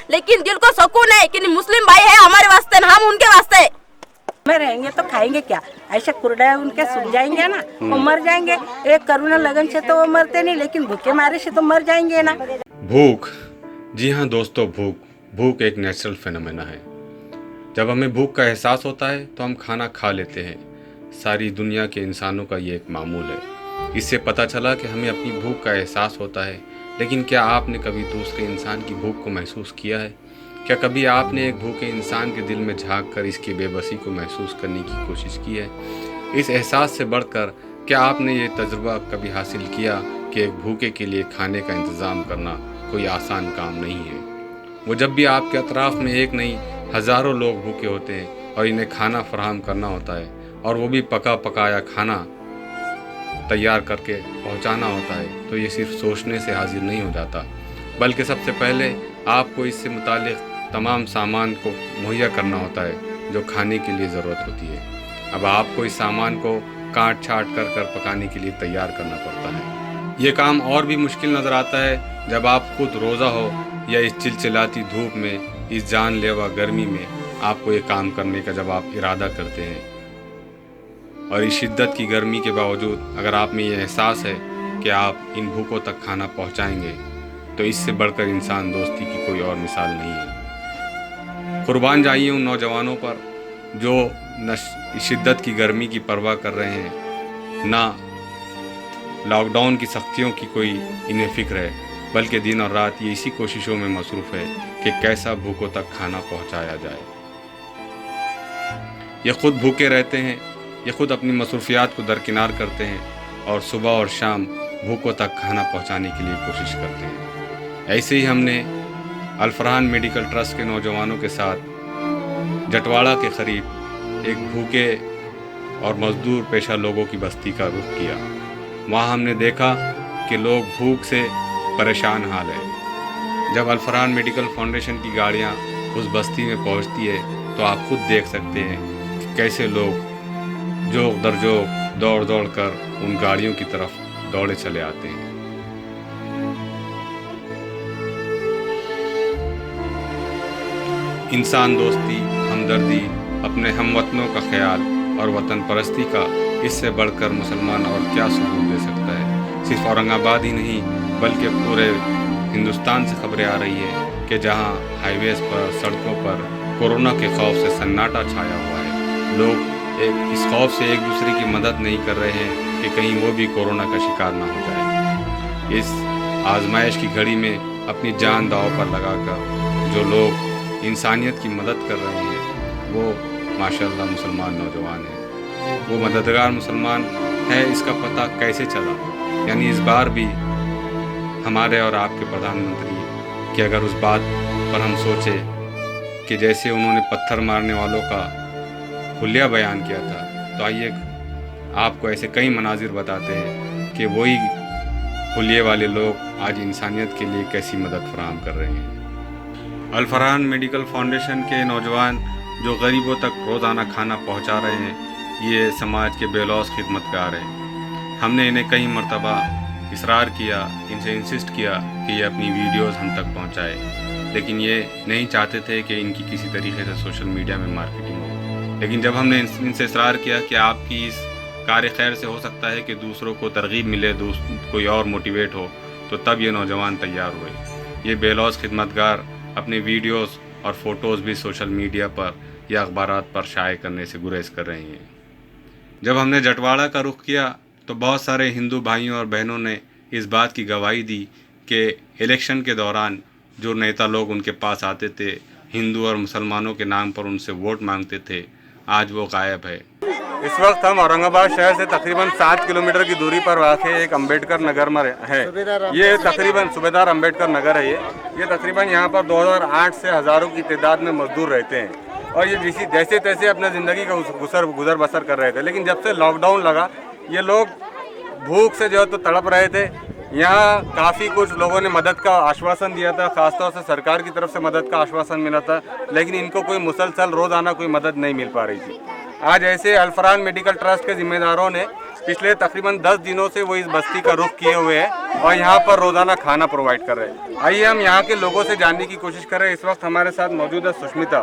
लेकिन दिल को सुकून है कि मुस्लिम भाई है हमारे वास्ते, हम उनके वास्ते। में रहेंगे तो खाएंगे क्या? ऐसे कुर्डा उनके सूख जाएंगे ना, वो मर जाएंगे। एक करुणा लगन से तो वो मरते नहीं, लेकिन भूखे मारे से तो मर जाएंगे ना। भूख, जी हाँ दोस्तों, भूख एक नेचुरल फिनोमेना है। जब हमें भूख का एहसास होता है तो हम खाना खा लेते हैं। सारी दुनिया के इंसानों का ये एक मामूल है। इससे पता चला कि हमें अपनी भूख का एहसास होता है, लेकिन क्या आपने कभी दूसरे इंसान की भूख को महसूस किया है? क्या कभी आपने एक भूखे इंसान के दिल में झांक कर इसकी बेबसी को महसूस करने की कोशिश की है? इस एहसास से बढ़कर क्या आपने ये तजुर्बा कभी हासिल किया कि एक भूखे के लिए खाने का इंतज़ाम करना कोई आसान काम नहीं है? वो जब भी आपके अतराफ़ में एक नहीं हज़ारों लोग भूखे होते हैं और इन्हें खाना फराहम करना होता है, और वो भी पका पकाया खाना तैयार करके पहुंचाना होता है, तो ये सिर्फ सोचने से हाजिर नहीं हो जाता, बल्कि सबसे पहले आपको इससे मुतालिक तमाम सामान को मुहैया करना होता है जो खाने के लिए ज़रूरत होती है। अब आपको इस सामान को काट छाट कर पकाने के लिए तैयार करना पड़ता है। ये काम और भी मुश्किल नज़र आता है जब आप खुद रोज़ा हो या इस चिलचिलाती धूप में, इस जानलेवा गर्मी में आपको ये काम करने का जब आप इरादा करते हैं, और इस शिद्दत की गर्मी के बावजूद अगर आप में ये एहसास है कि आप इन भूखों तक खाना पहुंचाएंगे, तो इससे बढ़कर इंसान दोस्ती की कोई और मिसाल नहीं है। कुर्बान जाइए उन नौजवानों पर जो न शिद्दत की गर्मी की परवाह कर रहे हैं, ना लॉकडाउन की सख्तियों की कोई इन्हें फिक्र है, बल्कि दिन और रात ये इसी कोशिशों में मसरूफ़ है कि कैसा भूखों तक खाना पहुंचाया जाए। ये खुद भूखे रहते हैं, ये खुद अपनी मसरूफियात को दरकिनार करते हैं और सुबह और शाम भूखों तक खाना पहुंचाने के लिए कोशिश करते हैं। ऐसे ही हमने अल-फरहान मेडिकल ट्रस्ट के नौजवानों के साथ जटवाड़ा के करीब एक भूखे और मज़दूर पेशा लोगों की बस्ती का रुख किया। वहाँ हमने देखा कि लोग भूख से परेशान हाल है। जब अल-फरहान मेडिकल फाउंडेशन की गाड़ियाँ उस बस्ती में पहुँचती है तो आप खुद देख सकते हैं कि कैसे लोग जोक दर जोक दौड़ दौड़ कर उन गाड़ियों की तरफ दौड़े चले आते हैं। इंसान दोस्ती, हमदर्दी, अपने हमवतनों का ख्याल और वतन परस्ती का इससे बढ़कर मुसलमान और क्या सबूत दे सकता है। सिर्फ औरंगाबाद ही नहीं बल्कि पूरे हिंदुस्तान से खबरें आ रही है कि जहां हाईवेज़ पर, सड़कों पर कोरोना के खौफ से सन्नाटा छाया हुआ है। लोग इस खौफ से एक दूसरे की मदद नहीं कर रहे हैं कि कहीं वो भी कोरोना का शिकार ना हो जाए। इस आजमाइश की घड़ी में अपनी जान दांव पर लगाकर जो लोग इंसानियत की मदद कर रहे हैं वो माशाअल्लाह मुसलमान नौजवान हैं। वो मददगार मुसलमान है, इसका पता कैसे चला? यानी इस बार भी हमारे और आपके प्रधानमंत्री कि अगर उस बात पर हम सोचें कि जैसे उन्होंने पत्थर मारने वालों का हुलिया बयान किया था, तो आइए आपको ऐसे कई मनाजिर बताते हैं कि वही हुलिये वाले लोग आज इंसानियत के लिए कैसी मदद फराहम कर रहे हैं। अल-फरहान मेडिकल फाउंडेशन के नौजवान जो गरीबों तक रोज़ाना खाना पहुंचा रहे हैं, ये समाज के बेलौस खिदमतगार हैं। हमने इन्हें कई मरतबा इसरार किया, इनसे इंसिस्ट किया कि ये अपनी वीडियोस हम तक पहुंचाए, लेकिन ये नहीं चाहते थे कि इनकी किसी तरीके से सोशल मीडिया में मार्केटिंग हो। लेकिन जब हमने इनसे इसरार किया कि आपकी इस कार्य खैर से हो सकता है कि दूसरों को तरगीब मिले, कोई और मोटिवेट हो, तो तब ये नौजवान तैयार हुए। ये बेलौस खिदमतगार अपने वीडियोस और फ़ोटोज़ भी सोशल मीडिया पर या अखबारात पर शाये करने से गुरेज कर रहे हैं। जब हमने जटवाड़ा का रुख किया तो बहुत सारे हिंदू भाइयों और बहनों ने इस बात की गवाही दी कि इलेक्शन के दौरान जो नेता लोग उनके पास आते थे, हिंदू और मुसलमानों के नाम पर उनसे वोट मांगते थे, आज वो गायब है। इस वक्त हम औरंगाबाद शहर से तकरीबन 7 किलोमीटर की दूरी पर वाक़ एक अम्बेडकर नगर में है। ये तकरीबन सूबेदार अम्बेडकर नगर है। ये तकरीबन यहाँ पर 2008 से हज़ारों की तादाद में मजदूर रहते हैं और ये जैसे तैसे अपने ज़िंदगी का गुजर बसर कर रहे थे। लेकिन जब से लॉकडाउन लगा, ये लोग भूख से जो है तो तड़प रहे थे। यहाँ काफ़ी कुछ लोगों ने मदद का आश्वासन दिया था, ख़ासतौर से सरकार की तरफ से मदद का आश्वासन मिला था, लेकिन इनको कोई मुसलसल रोज़ाना कोई मदद नहीं मिल पा रही थी। आज ऐसे अल-फरहान मेडिकल ट्रस्ट के जिम्मेदारों ने पिछले तकरीबन 10 दिनों से वो इस बस्ती का रुख किए हुए हैं और यहाँ पर रोज़ाना खाना प्रोवाइड कर रहे हैं। आइए हम यहाँ के लोगों से जानने की कोशिश करें। इस वक्त हमारे साथ मौजूद है सुष्मिता।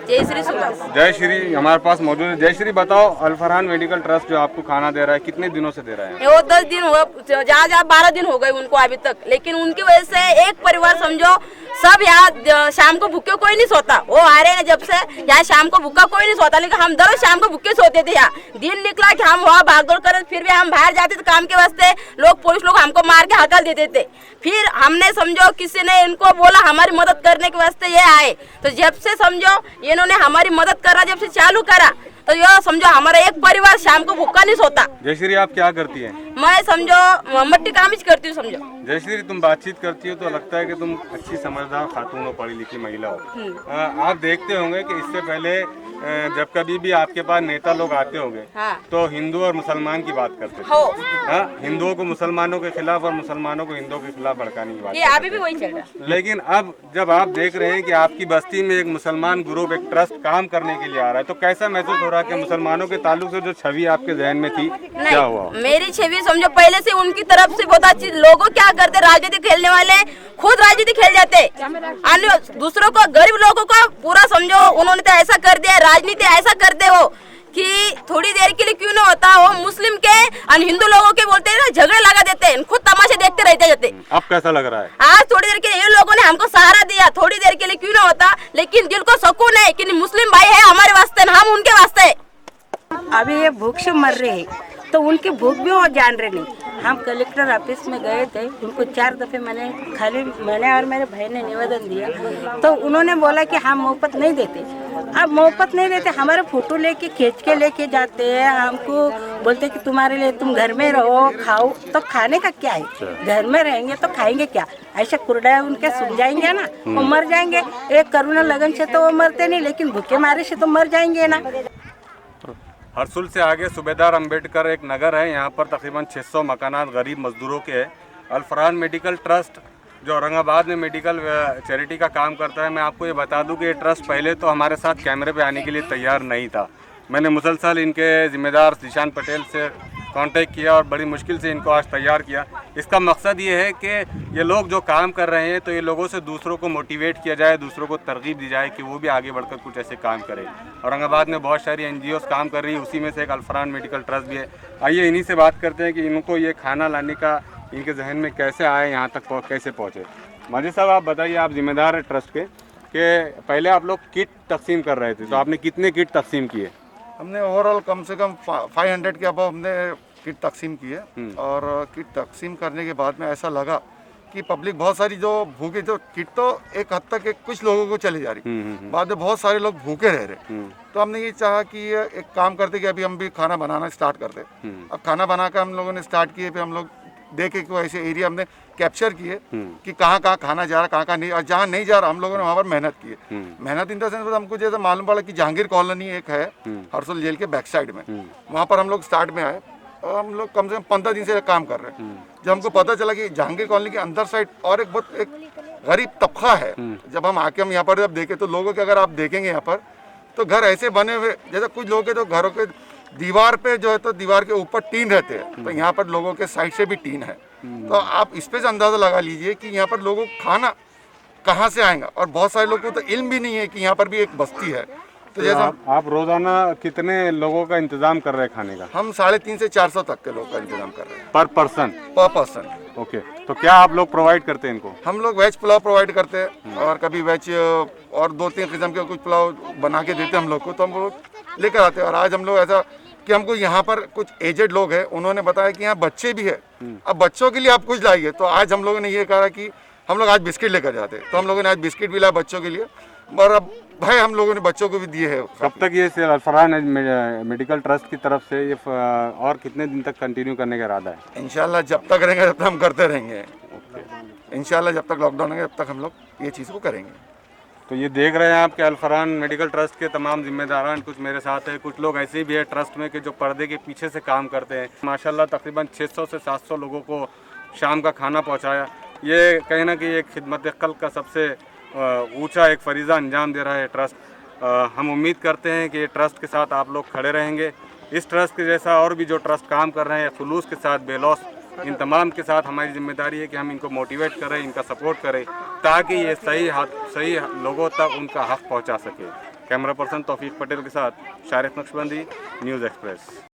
जय श्री सुभाष। जय श्री हमारे पास मौजूद है। जय श्री, बताओ अल फरहान मेडिकल ट्रस्ट जो आपको खाना दे रहा है कितने दिनों से दे रहा है? वो 10 दिन हुआ, जहाँ 12 दिन हो गए उनको अभी तक, लेकिन उनकी वजह से एक परिवार समझो सब यहाँ शाम को भूखे कोई नहीं सोता। वो आ रहे हैं जब से यहाँ शाम को भूखा कोई नहीं सोता, लेकिन हम दररोज शाम को भूखे सोते थे। यहाँ दिन निकला कि हम वहाँ भागदौड़ करे, फिर भी हम बाहर जाते थे काम के वास्ते, लोग पुलिस लोग हमको मार के हकल देते थे। फिर हमने समझो किसी ने इनको बोला हमारी मदद करने के वास्ते ये आए, तो जब से समझो इन्होंने हमारी मदद करना जब से चालू करा तो ये समझो हमारा एक परिवार शाम को भूखा नहीं सोता। जयश्री, आप क्या करती हैं? मैं समझो मट्टी काम ही करती हूँ। समझो जयश्री, तुम बातचीत करती हो तो लगता है कि तुम अच्छी समझदार खातून हो, पढ़ी लिखी महिला हो। आप देखते होंगे कि इससे पहले जब कभी भी आपके पास नेता लोग आते होंगे हाँ। तो हिंदू और मुसलमान की बात करते थे। हो हिंदुओं को मुसलमानों के खिलाफ और मुसलमानों को हिंदुओं के खिलाफ भड़काने की बात। ये अभी भी वही चल रहा है। लेकिन अब जब आप देख रहे हैं कि आपकी बस्ती में एक मुसलमान ग्रुप, एक ट्रस्ट काम करने के लिए आ रहा है, तो कैसा महसूस हो रहा है कि मुसलमानों के ताल्लुक से जो छवि आपके जहन में थी क्या हुआ? मेरी छवि समझो पहले से उनकी तरफ से बहुत अच्छी। लोगों क्या करते, राजनीति खेलने वाले खुद राजनीति खेल जाते, अन्य दूसरों को, गरीब लोगों को पूरा समझो उन्होंने तो ऐसा कर दिया। राजनीति ऐसा करते हो कि थोड़ी देर के लिए क्यों नहीं होता, वो मुस्लिम के और हिंदू लोगों के बोलते हैं ना, झगड़े लगा देते हैं, खुद तमाशे देखते रहते जाते। अब कैसा लग रहा है? आज थोड़ी देर के लिए इन लोगों ने हमको सहारा दिया, थोड़ी देर के लिए क्यों नहीं होता, लेकिन दिल को सुकून है कि मुस्लिम भाई है हमारे वास्ते, हम उनके वास्ते। अभी ये भूख से मर रहे हैं तो उनकी भूख भी वो जान रहे नहीं। हम कलेक्टर ऑफिस में गए थे, उनको 4 दफे मैंने और मेरे भाई ने निवेदन दिया, तो उन्होंने बोला कि हम मुफ्त नहीं देते। अब मुफ्त नहीं देते, हमारे फोटो लेके खींच के लेके जाते हैं, हमको बोलते कि तुम्हारे लिए तुम घर में रहो खाओ। तो खाने का क्या है, घर में रहेंगे तो खाएंगे क्या? ऐसा कुर्डा उनके सुन जाएंगे ना, वो मर जाएंगे। एक करोना लगन से तो वो मरते नहीं, लेकिन भूखे मारे से तो मर जाएंगे ना। हरसुल से आगे सूबेदार अंबेडकर एक नगर है, यहाँ पर तकरीबन 600 मकानात गरीब मजदूरों के हैं। अल फरहान मेडिकल ट्रस्ट जो औरंगाबाद में मेडिकल चैरिटी का काम करता है, मैं आपको ये बता दूं कि ये ट्रस्ट पहले तो हमारे साथ कैमरे पे आने के लिए तैयार नहीं था। मैंने मुसलसल इनके ज़िम्मेदार जिशान पटेल से कांटेक्ट किया और बड़ी मुश्किल से इनको आज तैयार किया। इसका मकसद ये है कि ये लोग जो काम कर रहे हैं तो ये लोगों से दूसरों को मोटिवेट किया जाए, दूसरों को तरगीब दी जाए कि वो भी आगे बढ़कर कुछ ऐसे काम करें। औरंगाबाद में बहुत सारी NGOs काम कर रही है, उसी में से एक अल फरहान मेडिकल ट्रस्ट भी है। आइए इन्हीं से बात करते हैं कि इनको ये खाना लाने का इनके जहन में कैसे आए, यहाँ तक कैसे पहुँचे। माजिद साहब, आप बताइए, आप जिम्मेदार है ट्रस्ट के, कि पहले आप लोग किट तकसीम कर रहे थे, तो आपने कितने किट तकसीम किए? हमने ओवरऑल कम से कम 500 के अबव हमने किट तकसीम की है। और किट तकसीम करने के बाद में ऐसा लगा कि पब्लिक बहुत सारी जो भूखे, जो किट तो एक हद तक कुछ लोगों को चली जा रही, बाद में बहुत सारे लोग भूखे रह रहे। तो हमने ये चाहा कि एक काम करते कि अभी हम भी खाना बनाना स्टार्ट करते। अब खाना बनाकर हम लोगों ने स्टार्ट किए, फिर हम लोग देखे कि ऐसे एरिया हमने कैप्चर किए कि कहाँ कहाँ खाना जा रहा, कहाँ कहाँ नहीं, और जहाँ नहीं जा रहा हम लोगों ने वहाँ पर मेहनत की है। मेहनत इन द सेंस हमको जैसे मालूम पड़ा कि जहांगीर कॉलोनी एक है हरसुल जेल के बैक साइड में, वहाँ पर हम लोग स्टार्ट में आए और हम लोग कम से कम 15 दिन से काम कर रहे हैं। जब हमको पता चला कि जहांगीर कॉलोनी के अंदर साइड और एक बहुत एक गरीब तबका है, जब हम आके हम यहाँ पर जब देखे तो लोगों के, अगर आप देखेंगे यहाँ पर तो घर ऐसे बने हुए, जैसे कुछ लोगों के तो घरों के दीवार पे जो है तो दीवार के ऊपर टीन रहते हैं, तो यहाँ पर लोगों के साइड से भी टीन है। तो आप इस पे से अंदाजा लगा लीजिए कि यहाँ पर लोगों को खाना कहाँ से आएगा। और बहुत सारे लोगों को तो इल्म भी नहीं है कि यहाँ पर भी एक बस्ती है। तो जैसा आप रोजाना कितने लोगों का इंतजाम कर रहे हैं खाने का? हम 350 से 400 तक के लोग का इंतजाम कर रहे हैं पर पर्सन। ओके, तो क्या आप लोग प्रोवाइड करते हैं इनको? हम लोग वेज पुलाव प्रोवाइड करते हैं और कभी वेज और 2-3 किस्म के कुछ पुलाव बना के देते हैं हम लोग को, तो हम लोग लेकर आते हैं। और आज हम लोग ऐसा कि हमको यहाँ पर कुछ एजेड लोग हैं, उन्होंने बताया कि यहाँ बच्चे भी है, अब बच्चों के लिए आप कुछ लाइए। तो आज हम लोगों ने ये कहा कि हम लोग आज बिस्किट लेकर जाते हैं, तो हम लोगों ने आज बिस्किट भी लाया बच्चों के लिए, और अब भाई हम लोगों ने बच्चों को भी दिए हैं। कब तक ये अल फरहान मेडिकल ट्रस्ट की तरफ से ये और कितने दिन तक कंटिन्यू करने का इरादा है? इंशाल्लाह जब तक रहेंगे तब तक हम करते रहेंगे। इंशाल्लाह जब तक लॉकडाउन है तब तक हम लोग ये चीज़ को करेंगे। तो ये देख रहे हैं आपके अल फरहान मेडिकल ट्रस्ट के तमाम जिम्मेदारान कुछ मेरे साथ है, कुछ लोग ऐसे भी है ट्रस्ट में कि जो पर्दे के पीछे से काम करते हैं। माशाल्लाह तकरीबन 600 से 700 लोगों को शाम का खाना पहुंचाया। ये कहीं ना कहीं एक खिदमत कल्ब का सबसे ऊंचा एक फरीज़ा अंजाम दे रहा है ट्रस्ट। हम उम्मीद करते हैं कि ट्रस्ट के साथ आप लोग खड़े रहेंगे। इस ट्रस्ट के जैसा और भी जो ट्रस्ट काम कर रहे हैं खुलूस के साथ, बेलौस इन तमाम के साथ हमारी जिम्मेदारी है कि हम इनको मोटिवेट करें, इनका सपोर्ट करें, ताकि ये सही लोगों तक उनका हक पहुंचा सके। कैमरा पर्सन तौफीक पटेल के साथ शारिफ नक्शबंदी, न्यूज़ एक्सप्रेस।